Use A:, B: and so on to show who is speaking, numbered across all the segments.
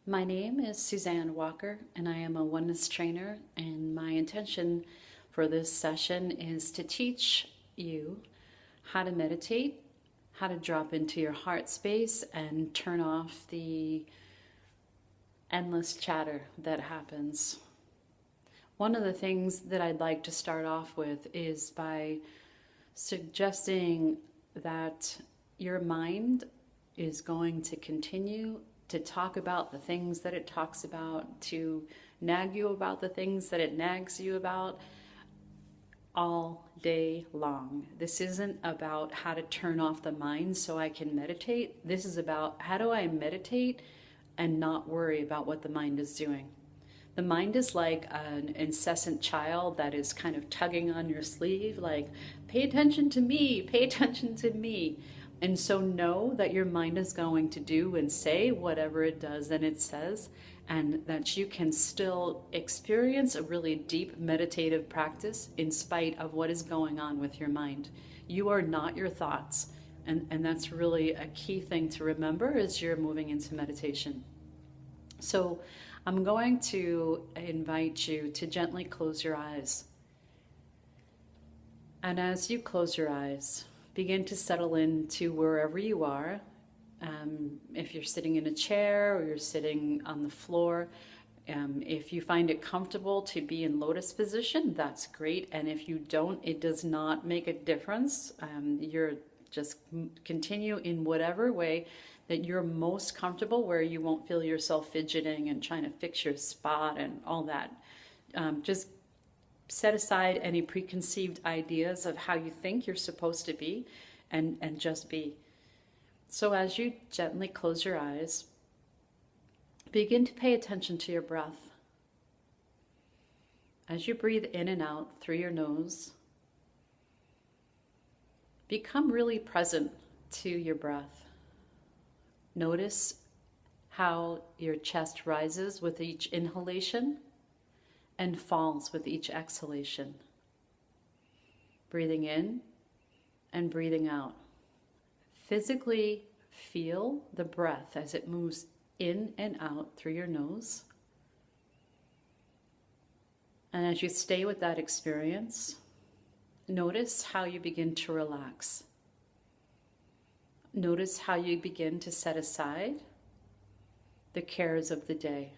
A: My name is Suzanne Walker, and I am a oneness trainer. And my intention for this session is to teach you how to meditate, how to drop into your heart space, and turn off the endless chatter that happens. One of the things that I'd like to start off with is by suggesting that your mind is going to continue to talk about the things that it talks about, to nag you about the things that it nags you about all day long. This isn't about how to turn off the mind so I can meditate. This is about how do I meditate and not worry about what the mind is doing. The mind is like an incessant child that is kind of tugging on your sleeve, like, pay attention to me, pay attention to me. And so know that your mind is going to do and say whatever it does and it says, and that you can still experience a really deep meditative practice in spite of what is going on with your mind. You are not your thoughts. And that's really a key thing to remember as you're moving into meditation. So I'm going to invite you to gently close your eyes. And as you close your eyes, begin to settle into wherever you are. If you're sitting in a chair or you're sitting on the floor, if you find it comfortable to be in lotus position, that's great. And if you don't, it does not make a difference. You're just continue in whatever way that you're most comfortable, where you won't feel yourself fidgeting and trying to fix your spot and all that. Just set aside any preconceived ideas of how you think you're supposed to be, and just be. So as you gently close your eyes, begin to pay attention to your breath. As you breathe in and out through your nose, become really present to your breath. Notice how your chest rises with each inhalation and falls with each exhalation. Breathing in and breathing out. Physically feel the breath as it moves in and out through your nose. And as you stay with that experience, notice how you begin to relax. Notice how you begin to set aside the cares of the day.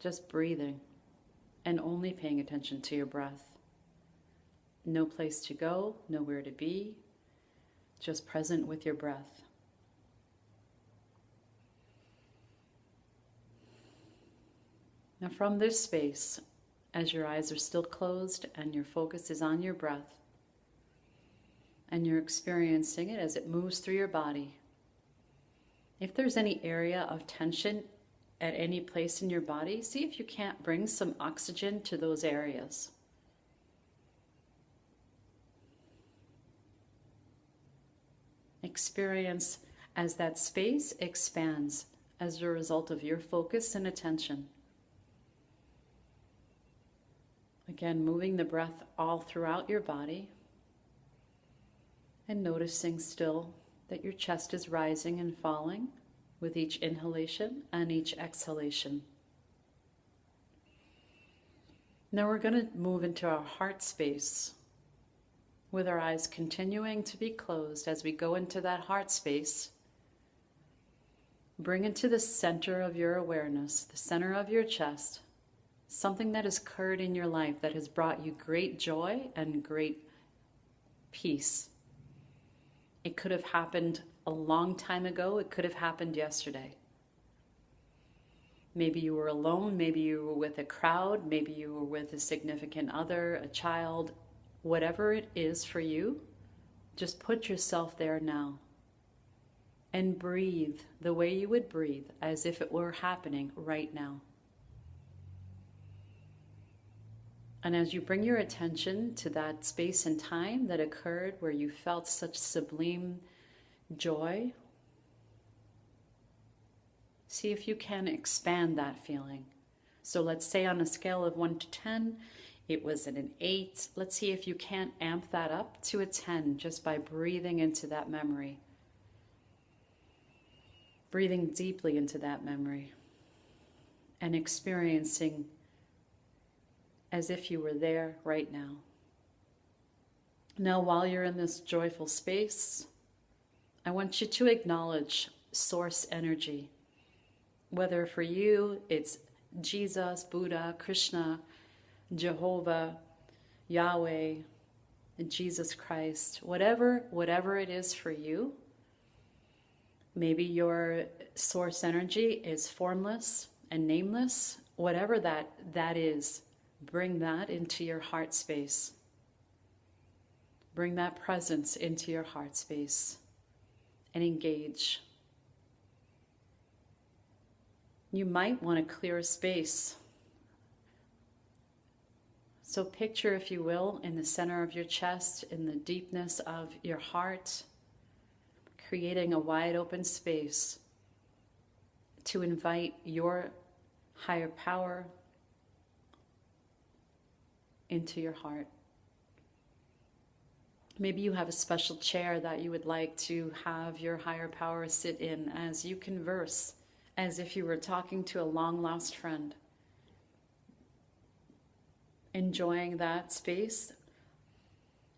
A: Just breathing and only paying attention to your breath. No place to go, nowhere to be, just present with your breath. Now from this space, as your eyes are still closed and your focus is on your breath, and you're experiencing it as it moves through your body, if there's any area of tension at any place in your body, see if you can't bring some oxygen to those areas. Experience as that space expands as a result of your focus and attention. Again, moving the breath all throughout your body and noticing still that your chest is rising and falling with each inhalation and each exhalation. Now we're going to move into our heart space with our eyes continuing to be closed. As we go into that heart space, bring into the center of your awareness, the center of your chest, something that has occurred in your life that has brought you great joy and great peace. It could have happened a long time ago. It could have happened yesterday. Maybe you were alone. Maybe you were with a crowd. Maybe you were with a significant other, a child. Whatever it is for you, just put yourself there now and breathe the way you would breathe, as if it were happening right now. And as you bring your attention to that space and time that occurred where you felt such sublime joy, see if you can expand that feeling. So let's say on a scale of 1 to 10, it was at an 8. Let's see if you can't amp that up to a 10 just by breathing into that memory. Breathing deeply into that memory. and experiencing as if you were there right now. Now, while you're in this joyful space, I want you to acknowledge source energy. Whether for you it's Jesus, Buddha, Krishna, Jehovah, Yahweh, Jesus Christ, whatever it is for you. Maybe your source energy is formless and nameless. Whatever that is, bring that into your heart space. Bring that presence into your heart space and engage. You might want to clear a space. So picture, if you will, in the center of your chest, in the deepness of your heart, creating a wide open space to invite your higher power into your heart. Maybe you have a special chair that you would like to have your higher power sit in as you converse, as if you were talking to a long-lost friend. Enjoying that space,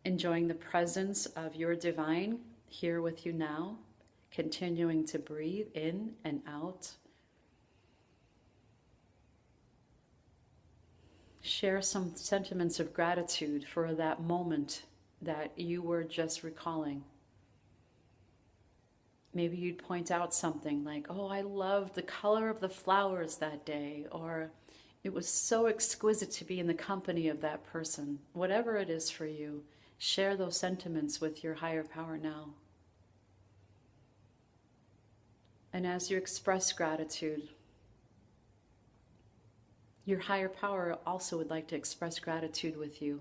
A: enjoying the presence of your divine here with you now, continuing to breathe in and out. Share some sentiments of gratitude for that moment that you were just recalling. Maybe you'd point out something like, oh, I loved the color of the flowers that day, or it was so exquisite to be in the company of that person. Whatever it is for you, share those sentiments with your higher power now. And as you express gratitude, your higher power also would like to express gratitude with you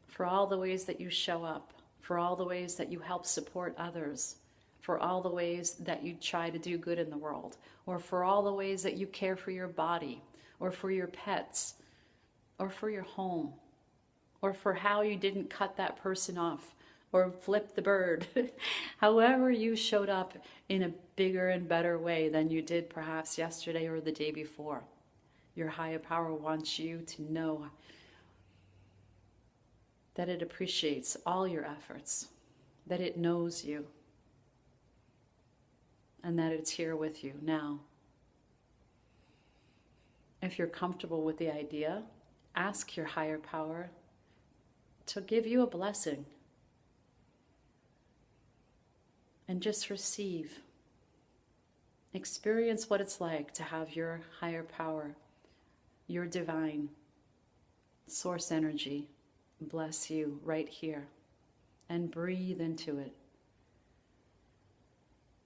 A: for all the ways that you show up, for all the ways that you help support others, for all the ways that you try to do good in the world, or for all the ways that you care for your body, or for your pets, or for your home, or for how you didn't cut that person off, or flip the bird. However you showed up in a bigger and better way than you did perhaps yesterday or the day before. Your higher power wants you to know that it appreciates all your efforts, that it knows you, and that it's here with you now. If you're comfortable with the idea, ask your higher power to give you a blessing. And just receive. Experience what it's like to have your higher power, your divine source energy, bless you right here, and breathe into it.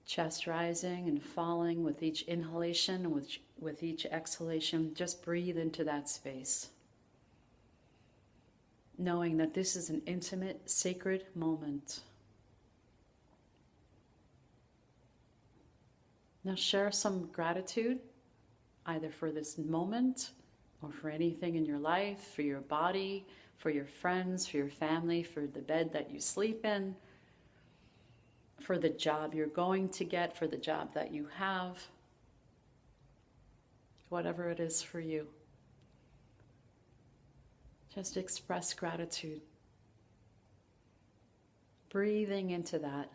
A: Chest rising and falling with each inhalation and with each exhalation. Just breathe into that space, knowing that this is an intimate, sacred moment. Now share some gratitude, either for this moment or for anything in your life, for your body, for your friends, for your family, for the bed that you sleep in, for the job you're going to get, for the job that you have, whatever it is for you. Just express gratitude. Breathing into that,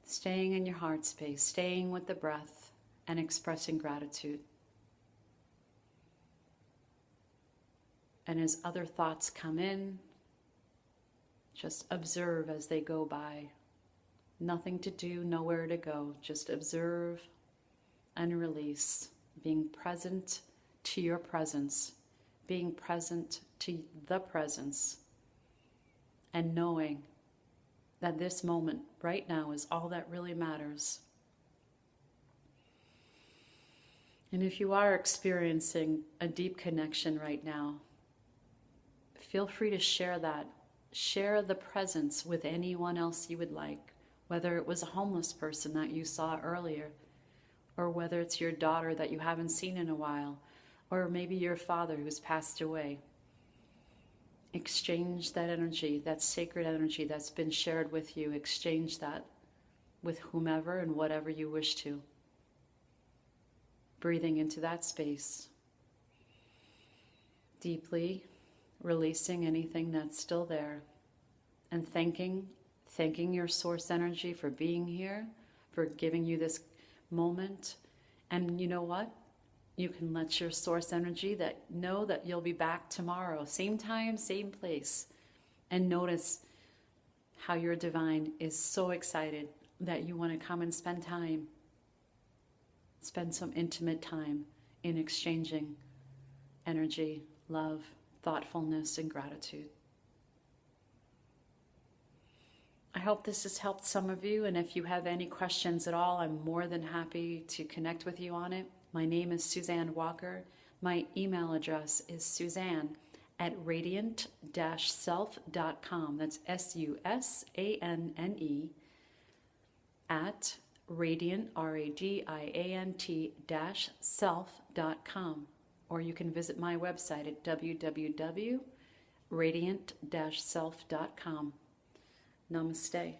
A: staying in your heart space, staying with the breath, and expressing gratitude. And as other thoughts come in, just observe as they go by. Nothing to do, nowhere to go. Just observe and release. Being present to your presence. Being present to the presence. And knowing that this moment right now is all that really matters. And if you are experiencing a deep connection right now, feel free to share that. Share the presence with anyone else you would like, whether it was a homeless person that you saw earlier, or whether it's your daughter that you haven't seen in a while, or maybe your father who's passed away. Exchange that energy, that sacred energy that's been shared with you. Exchange that with whomever and whatever you wish to. breathing into that space, deeply releasing anything that's still there, and thanking your source energy for being here, for giving you this moment. And you know what? You can let your source energy know that you'll be back tomorrow, same time, same place. And notice how your divine is so excited that you want to come and spend some intimate time in exchanging energy, love, thoughtfulness, and gratitude. I hope this has helped some of you, and if you have any questions at all, I'm more than happy to connect with you on it. My name is Suzanne Walker. My email address is suzanne@radiant-self.com. That's SUSANNE at radiant, RADIANT-self.com. Or you can visit my website at www.radiant-self.com. Namaste.